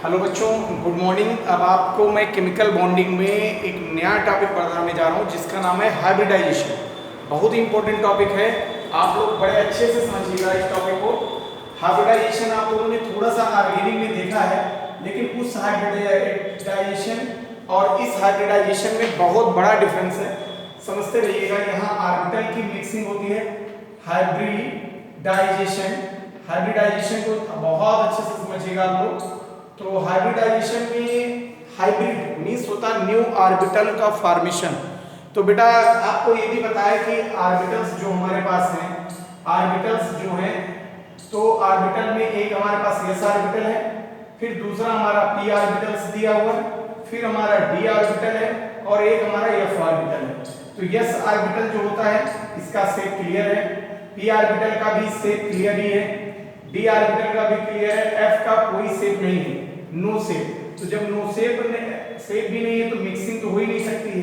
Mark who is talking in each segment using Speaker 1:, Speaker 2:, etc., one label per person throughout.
Speaker 1: Hello बच्चों, good morning. अब आपको मैं केमिकल बॉन्डिंग में एक नया टॉपिक पढ़ाने जा रहा हूँ जिसका नाम है हाइब्रिडाइजेशन। बहुत ही इंपॉर्टेंट टॉपिक है, आप लोग बड़े अच्छे से समझिएगा इस टॉपिक को। हाइब्रिडाइजेशन आप लोगों ने थोड़ा सा ऑर्गेनिक में देखा है, लेकिन उस हाइब्रिडाइजेशन और इस हाइब्रिडाइजेशन में बहुत बड़ा डिफरेंस है। समझते रहिएगा। यहाँ ऑर्बिटल की मिक्सिंग होती है, हाइब्रिडाइजेशन। हाइब्रिडाइजेशन को बहुत अच्छे से समझिएगा आप लोग। तो हाइब्रिडाइजेशन में हाइब्रिड मीन्स होता है न्यू ऑर्बिटल का फॉर्मेशन। तो बेटा आपको ये भी पता है कि ऑर्बिटल्स जो हमारे पास हैं, ऑर्बिटल्स जो हैं, तो ऑर्बिटल में एक हमारे पास s ऑर्बिटल है, फिर दूसरा हमारा p ऑर्बिटल्स दिया हुआ है, फिर हमारा d ऑर्बिटल है और एक हमारा f ऑर्बिटल है। तो s ऑर्बिटल जो होता है इसका शेप क्लियर है, p ऑर्बिटल का भी शेप क्लियर ही है, d ऑर्बिटल का भी क्लियर है, f का कोई शेप नहीं है, नो शेप। तो जब नो शेप भी नहीं है तो मिक्सिंग तो हो ही नहीं सकती है।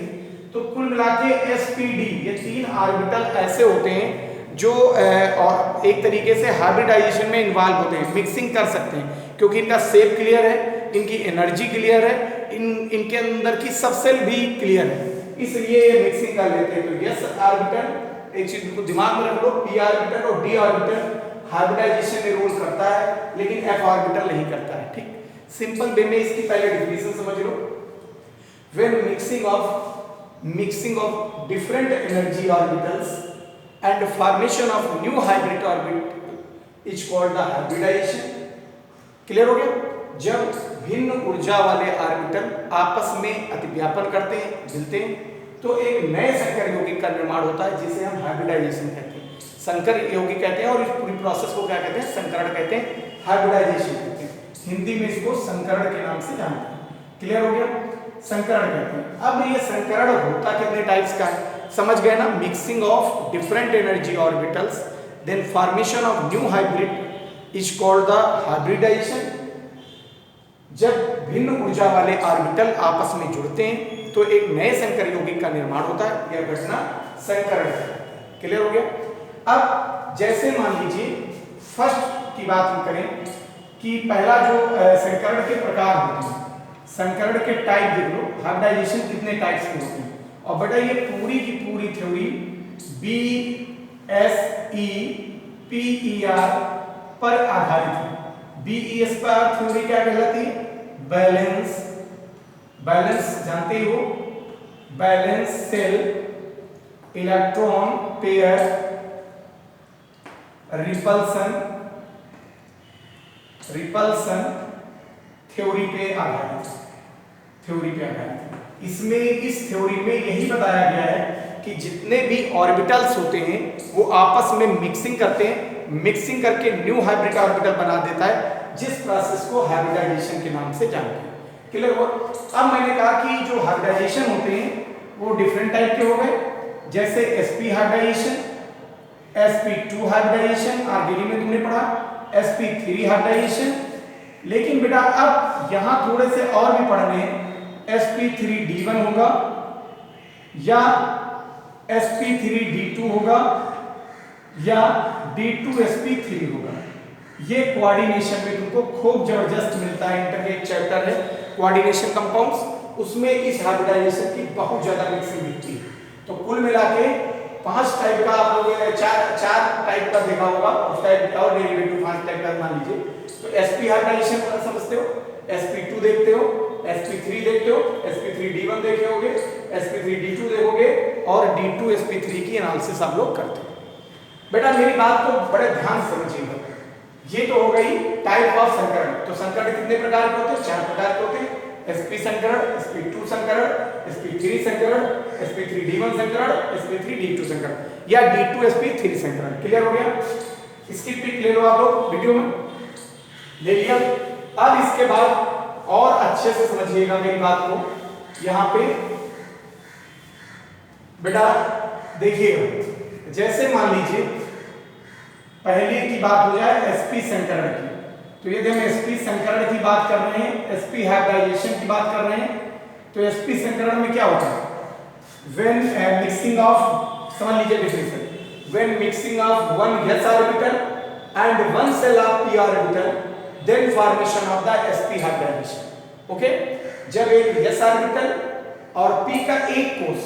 Speaker 1: तो कुल मिला के sp-d ये तीन ऑर्बिटल ऐसे होते हैं जो और एक तरीके से हाइब्रिडाइजेशन में इन्वॉल्व होते हैं, मिक्सिंग कर सकते हैं, क्योंकि इनका शेप क्लियर है, इनकी एनर्जी क्लियर है, इनके अंदर की सब सेल भी क्लियर है, इसलिए ये मिक्सिंग कर लेते हैं। तो यस ऑर्बिटल, एक चीज को दिमाग में रख लो, p ऑर्बिटल और d ऑर्बिटल हाइब्रिडाइजेशन में रोल करता है, लेकिन f ऑर्बिटल नहीं करता है। ठीक, सिंपल वे में इसकी पहले डेफिनेशन समझ लो। When mixing of different energy orbitals and formation of new hybrid orbital is called the hybridization. Clear हो गया? जब भिन्न ऊर्जा वाले ऑर्बिटल आपस में अतिव्यापन करते हैं, मिलते हैं, तो एक नए संकर यौगिक का निर्माण होता है जिसे हम हाइब्रिडाइजेशन कहते हैं, संकर यौगिक कहते हैं। और इस पूरी प्रोसेस को क्या कहते हैं? संकरण कहते हैं, हाइब्रिडाइजेशन कहते हैं। हिंदी में इसको संकरण के नाम से जानते हैं। क्लियर हो गया? संकरण कहते हैं। अब ये संकरण होता कितने टाइप्स का है समझ गए ना? Mixing of different energy orbitals then formation of new hybrid is called the hybridisation. जब भिन्न ऊर्जा वाले ऑर्बिटल आपस में जुड़ते हैं तो एक नए संकर यौगिक का निर्माण होता है, यह घटना संकरण है। क्लियर हो गया? अब जैसे मान लीजिए फर्स्ट की बात हम करें कि पहला जो संकरण के प्रकार होते हैं, संकरण के टाइप देख लो, हाइब्रिडाइजेशन कितने टाइप्स के होते हैं। और बेटा ये पूरी की पूरी थ्योरी BSEPER पर आधारित है। BES पर थ्योरी क्या कहलाती है? बैलेंस जानते ही हो, balance cell electron pair repulsion theory पे आधारित, इसमें इस थ्योरी में यही बताया गया है कि जितने भी ऑर्बिटल्स होते हैं वो आपस में मिक्सिंग करते हैं, मिक्सिंग करके न्यू हाइब्रिड ऑर्बिटल बना देता है, जिस प्रोसेस को हाइब्रिडाइजेशन के नाम से जानते हैं। क्लियर हुआ? अब मैंने कहा कि जो हाइब्रिडाइजेशन होते हैं वो डिफरेंट टाइप के हो गए, जैसे sp hybridisation, sp2 hybridisation, organic में तुमने पढ़ा, sp3 हाइब्रिडाइजेशन। लेकिन बेटा अब यहां थोड़े से और भी पढ़ने हैं, sp3d1 होगा या sp3d2 होगा या d2sp3 होगा। ये कोऑर्डिनेशन में तुमको खूब जबरदस्त मिलता है, इंटर का एक चैप्टर है कोऑर्डिनेशन कंपाउंड्स, उसमें इस हाइब्रिडाइजेशन की बहुत ज्यादा मिक्सिंग दिखती है। तो कुल मिला के 5 टाइप का आप लोगों ने चार टाइप का देखा होगा, उस टाइप और डेरिवेटिव 5 टाइप का मान लीजिए। तो sp हाइब्रिडाइजेशन समझते हो, sp2 देखते हो, sp3 देखते हो, sp3d1 देखे होगे, sp3d2 देखोगे और d2sp3 की एनालिसिस आप लोग करते हो। बेटा मेरी बात को बड़े ध्यान से समझिएगा। ये तो हो गई टाइप ऑफ संकरण। तो संकरण कितने प्रकार के होते हैं? 4 प्रकार के होते हैं, sp संकरण, sp2 संकरण, sp3 संकरण, sp3d1 संकरण, sp3d2 संकरण या d2sp3 संकरण। क्लियर हो गया? इसकी पिक ले लो आप लोग, वीडियो में ले लिया। अब इसके बाद और अच्छे से समझिएगा मेरी बात को। यहां पे बेटा देखिएगा, जैसे मान लीजिए पहली की बात हो जाए sp संकरण की, तो यदि हम sp संकरण की बात कर रहे हैं, sp हाइब्रिडाइजेशन की बात कर रहे हैं, तो sp संकरण में क्या होता है? व्हेन मिक्सिंग ऑफ, समझ लीजिए definition, when mixing of one s orbital and one cell of p orbital then formation of the sp hybridisation. Okay, जब एक s ऑर्बिटल और p का एक कोष,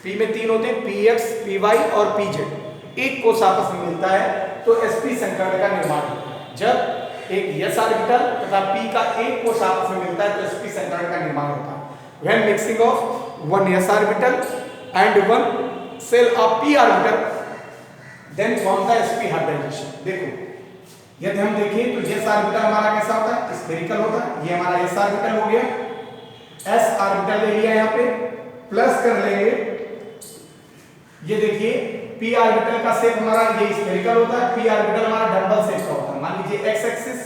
Speaker 1: p में 3 होते हैं, px py और pz, एक कोष आपस में मिलता है तो sp संकर्ण का निर्माण होता है। जब एक s ऑर्बिटल तथा p का एक कोष आपस में मिलता है तो sp संकर्ण का निर्माण होता है। When mixing of one s orbital and one shell of p orbital, then form the sp hybridization। देखो, यदि हम देखें तो s ऑर्बिटल हमारा कैसा होता है, स्फेरिकल होता है। ये हमारा s ऑर्बिटल हो गया, s ऑर्बिटल ले लिया यहाँ पे, प्लस कर लेंगे, ये देखिए p ऑर्बिटल का शेप हमारा ये स्फेरिकल होता है, p ऑर्बिटल हमारा डंबल शेप का होता है। मान लीजिए x एक्सिस,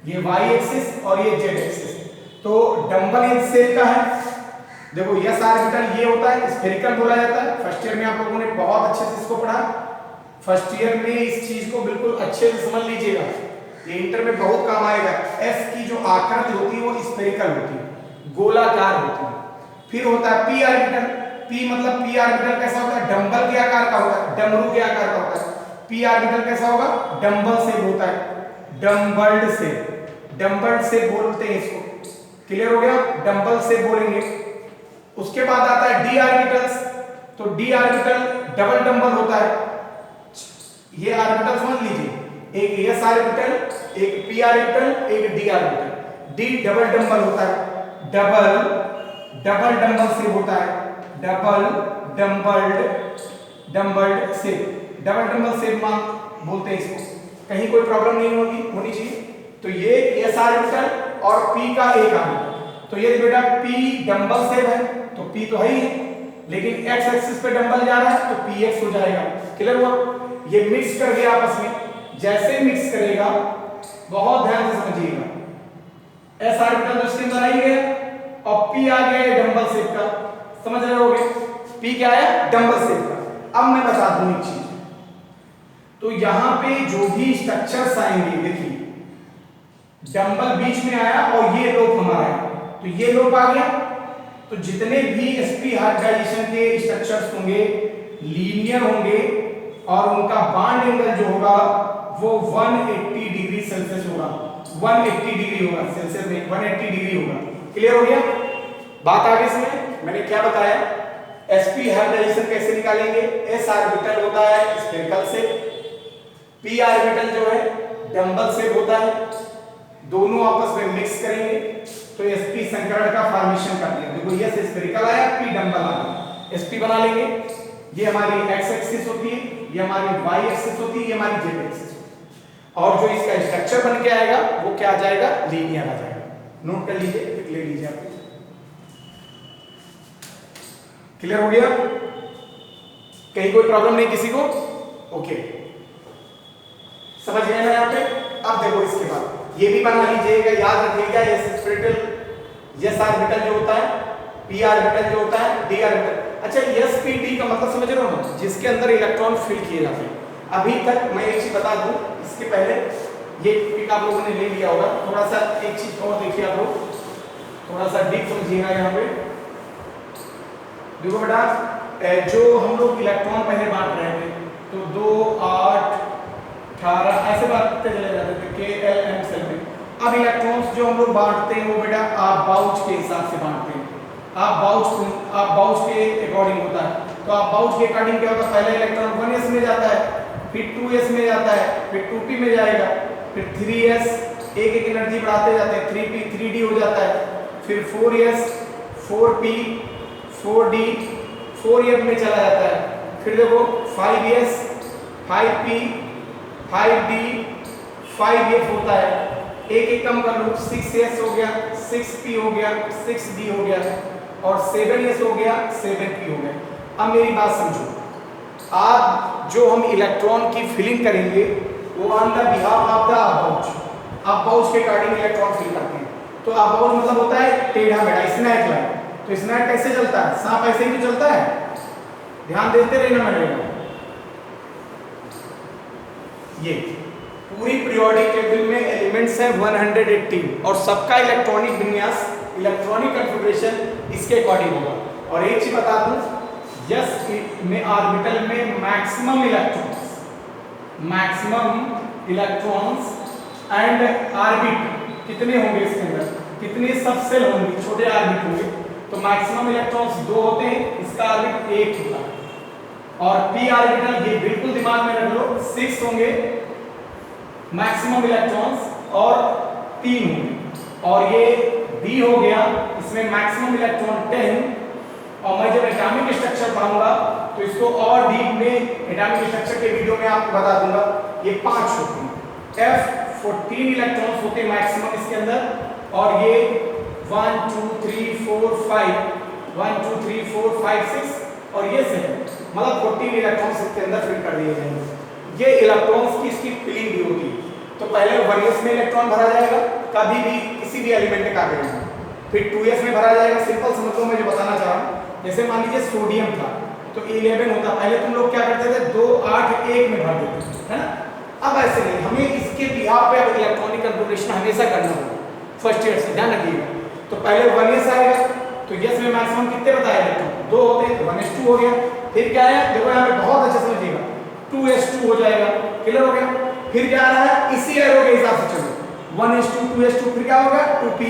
Speaker 1: ये y एक्सिस और ये z एक्सिस, तो डंबल शेप का है। देखो s ऑर्बिटल ये होता है, स्फेरिकल बोला जाता है। फर्स्ट ईयर में आप लोगों ने बहुत अच्छे से इसको पढ़ा, फर्स्ट ईयर में इस चीज को बिल्कुल अच्छे से समझ लीजिएगा, ये इंटर में बहुत काम आएगा। s की जो आकृति होती है वो स्फेरिकल होती है, गोलाकार होती है। फिर होता है p ऑर्बिटल, p मतलब p ऑर्बिटल कैसा होता है, डंबल के आकार का होता है, डमरू के आकार का होता है। p ऑर्बिटल कैसा होगा, डंबल शेप होता है, डंबल्ड शेप, डंबल्ड शेप बोलते हैं इसको। क्लियर हो गया, डंबल शेप बोलेंगे। उसके बाद आता है d ऑर्बिटल्स, तो d ऑर्बिटल डबल डंबल होता है। ये ऑर्बिटल समझ लीजिए, एक s ऑर्बिटल, एक p ऑर्बिटल, एक d orbital. d double dumbbell होता है, डबल डंबल शेप होता है, double dumbbelled shape, double dumbbell shape मान बोलते हैं इसको। कहीं कोई प्रॉब्लम नहीं होनी चाहिए। तो ये s ऑर्बिटल और p का एक ऑर्बिटल, तो ये बेटा p डंबल शेप है तो p तो है ही है, लेकिन x एक्सिस पे डंबल जा रहा है तो px हो जाएगा। क्लियर हुआ, ये मिक्स कर दिया आपस में। जैसे मिक्स करेगा, बहुत ध्यान से समझिएगा, s ऑर्बिटल तो इसके अंदर आ ही गया और p आ गया डंबल शेप का, समझ रहे होगे, p क्या है, डंबल शेप का। अब मैं बता दूं एक चीज, तो यहां पे जो भी स्ट्रक्चर्स आएंगे, देखिए डंबल बीच में आया और ये लोप हमारा है, तो ये लोप आ गया, तो जितने भी sp हाइब्रिडाइजेशन के स्ट्रक्चर्स होंगे लीनियर होंगे और उनका बॉन्ड एंगल जो होगा वो 180 डिग्री सेल्सियस होगा, 180 डिग्री होगा सेल्सियस में, 180 डिग्री होगा। क्लियर हो गया बात? आगे से मैंने क्या बताया, sp हाइब्रिडाइजेशन कैसे निकालेंगे, s ऑर्बिटल होता है स्फेरिकल शेप, p ऑर्बिटल जो है डंबल शेप होता है, दोनों आपस में मिक्स करेंगे तो sp संकर्ण का फॉर्मेशन कर दिया। देखो ये स्फेरिकल आया, p डंबल आ गया, sp बना लेंगे। ये हमारी x एक्सिस होती है, ये हमारी y एक्सिस होती है, ये हमारी z एक्सिस होती है, और जो इसका स्ट्रक्चर बन के आएगा वो क्या आ जाएगा, लीनियर आ जाएगा। नोट कर लीजिए, ले लीजिए आप। क्लियर हो गया, कहीं कोई प्रॉब्लम नहीं किसी को? ओके, समझ गए ना यहाँ पे? अब देखो इसके बाद ये भी बना लीजिएगा, याद रखिएगा, s ऑर्बिटल जो होता है, p ऑर्बिटल जो होता है, d ऑर्बिटल। अच्छा, sp_d का मतलब समझ रहे हो ना, जिसके अंदर इलेक्ट्रॉन फिल किए जाते हैं। अभी तक मैं एक चीज बता दूं, इसके पहले ये पिक आप लोगों ने ले लिया होगा, थोड़ा सा एक चीज और देखिए आप लोग, थोड़ा सा डीप समझिएगा यहाँ पे। देखो बेटा, जो हम लोग इलेक्ट्रॉन पहले बांट रहे थे तो 2 8 18 ऐसे बांटते चले जाते थे, KLM सेल में। अब इलेक्ट्रॉन्स जो हम लोग बांटते हैं वो बेटा आप बाउच के हिसाब से बांटते हैं, आप बाउच के अकॉर्डिंग होता है। तो आप बाउच के अकॉर्डिंग क्या होता है, पहले इलेक्ट्रॉन 1s में जाता है, फिर 2s में जाता है, फिर 2p में जाएगा, फिर 3s, एक एक एनर्जी बढ़ाते जाते हैं, 3p 3d हो जाता है, फिर 4s 4p 4d 4f में चला जाता है, फिर देखो 5s 5p 5d 5f होता है, एक एक कम कर लो, 6s हो गया, 6p हो गया, 6d हो गया, और 7s हो गया, 7p हो गया। अब मेरी बात समझो, आज जो हम इलेक्ट्रॉन की फिलिंग करेंगे वो on the behalf of the Aufbau, Aufbau के अकॉर्डिंग इलेक्ट्रॉन फिल करते हैं। तो अबाउच मतलब होता है टेढ़ा मेढ़ा, स्नैक लाइन। तो स्नैक कैसे चलता है, सांप ऐसे ही तो चलता है, ध्यान देते रहना मैडम। ये पूरी पीरियोडिक टेबल में एलिमेंट्स है 118 और सबका इलेक्ट्रॉनिक विन्यास, इलेक्ट्रॉनिक कॉन्फ़िगरेशन इसके अकॉर्डिंग होगा। और एक चीज बता दूं, यस में ऑर्बिटल में मैक्सिमम इलेक्ट्रॉन्स एंड ऑर्बिट कितने होंगे इसके अंदर, कितने सब सेल होंगे, छोटे ऑर्बिट होंगे। तो मैक्सिमम इलेक्ट्रॉन्स 2 होते हैं, इसका ऑर्बिट 1 होता है। और p ऑर्बिटल ये बिल्कुल दिमाग में रख लो 6 होंगे मैक्सिमम इलेक्ट्रॉन्स और 3 होंगे। और ये b हो गया, इसमें मैक्सिमम इलेक्ट्रॉन 10। और मैं जब एटॉमिक स्ट्रक्चर पढ़ाऊंगा तो इसको और डीप में एटॉमिक स्ट्रक्चर के वीडियो में आपको बता दूंगा। ये 5 होते हैं, F14 इलेक्ट्रॉन्स होते हैं मैक्सिमम इसके अंदर। और ये 1 2 3 4 5 1 2 3 4 5 6 और ये 7 मतलब 14 इलेक्ट्रॉन्स इसके अंदर फिल कर दिए जाएंगे। ये इलेक्ट्रॉन्स की इसकी फिलिंग भी होगी। तो पहले 1s में इलेक्ट्रॉन भरा जाएगा कभी भी किसी भी एलिमेंट का करेंगे, फिर 2s में भरा जाएगा। सिंपल समझ लो मैं जो बताना चाह रहा हूँ, जैसे मान लीजिए सोडियम था तो 11 होता, पहले तुम लोग क्या करते थे 2 8 1 में भर देते थे, है ना। अब ऐसे नहीं, हमें इसके बिहाफ पे अब इलेक्ट्रॉनिक कन्फिगरेशन हमेशा करना होगा फर्स्ट ईयर से, ध्यान रखिएगा। तो पहले 1s आएगा तो यस में मैक्सिमम कितने बताए इलेक्ट्रॉन 2 होते हैं, तो 1s2 हो गया। फिर क्या है, देखो यहाँ पे बहुत अच्छे समझिएगा, 2s2 हो जाएगा, क्लियर हो गया। फिर क्या आ रहा है, इसी एरो के हिसाब से चलो 1s2 2s2, फिर क्या होगा 2p,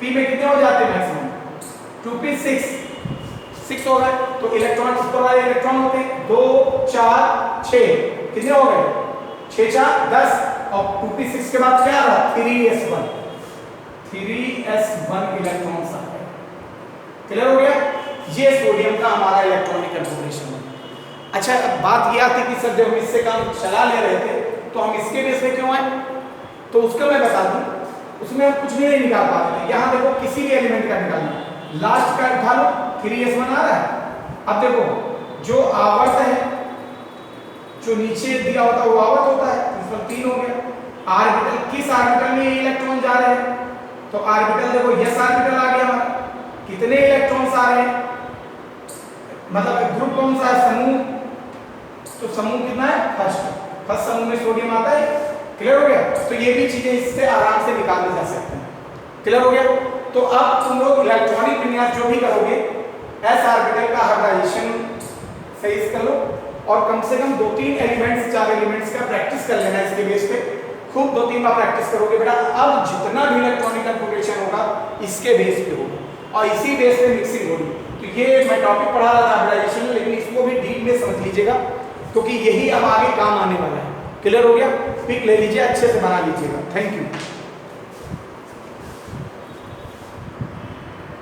Speaker 1: p में कितने हो जाते हैं मैक्सिमम 2p 6 हो गए। तो इलेक्ट्रॉन ऊपर वाले इलेक्ट्रॉन होते हैं 2 4 6, कितने हो गए 6 4 10। और 2p6 के बाद क्या आ रहा 3s1 इलेक्ट्रॉन्स आ गए, क्लियर हो गया। ये सोडियम का हमारा इलेक्ट्रॉनिक कन्फिगरेशन है। अच्छा, अब बात यह आती कि सर जब हम इससे काम चला ले रहे थे तो हम इसके बेस पे क्यों आए, तो उसका मैं बता दूं, उसमें हम कुछ भी नहीं निकाल पाते थे। यहाँ देखो किसी भी एलिमेंट का निकालना, लास्ट का उठा लो 3s1 आ रहा है। अब देखो जो आवर्त है, जो नीचे दिया होता है वो आवर्त होता है, इसमें 3 हो गया। ऑर्बिटल, किस ऑर्बिटल में ये इलेक्ट्रॉन जा रहे हैं, तो ऑर्बिटल देखो यस ऑर्बिटल आ गया हमारा, कितने इलेक्ट्रॉन्स आ रहे हैं, मतलब ग्रुप कौन सा है, समूह। तो समूह कितना है, फर्स्ट समूह में सोडियम आता है, क्लियर हो गया। तो ये भी चीजें इससे आराम से निकाले जा सकते हैं, क्लियर हो गया। तो अब तुम लोग इलेक्ट्रॉनिक विन्यास जो भी करोगे एस ऑर्बिटल का हाइब्रिडाइजेशन सही कर लो, और कम से कम 2-3 एलिमेंट्स 4 एलिमेंट्स का प्रैक्टिस कर लेना। इसके बेस पे खूब 2-3 बार प्रैक्टिस करोगे बेटा, अब जितना भी इलेक्ट्रॉनिक कन्फिगरेशन होगा इसके बेस पे होगा और इसी बेस पे मिक्सिंग होगी। तो ये मैं टॉपिक पढ़ा रहा था हाइब्रिडाइजेशन, लेकिन इसको भी डीप में समझ लीजिएगा क्योंकि यही अब आगे काम आने वाला है, क्लियर हो गया। पिक ले लीजिए, अच्छे से बना लीजिएगा। Thank you.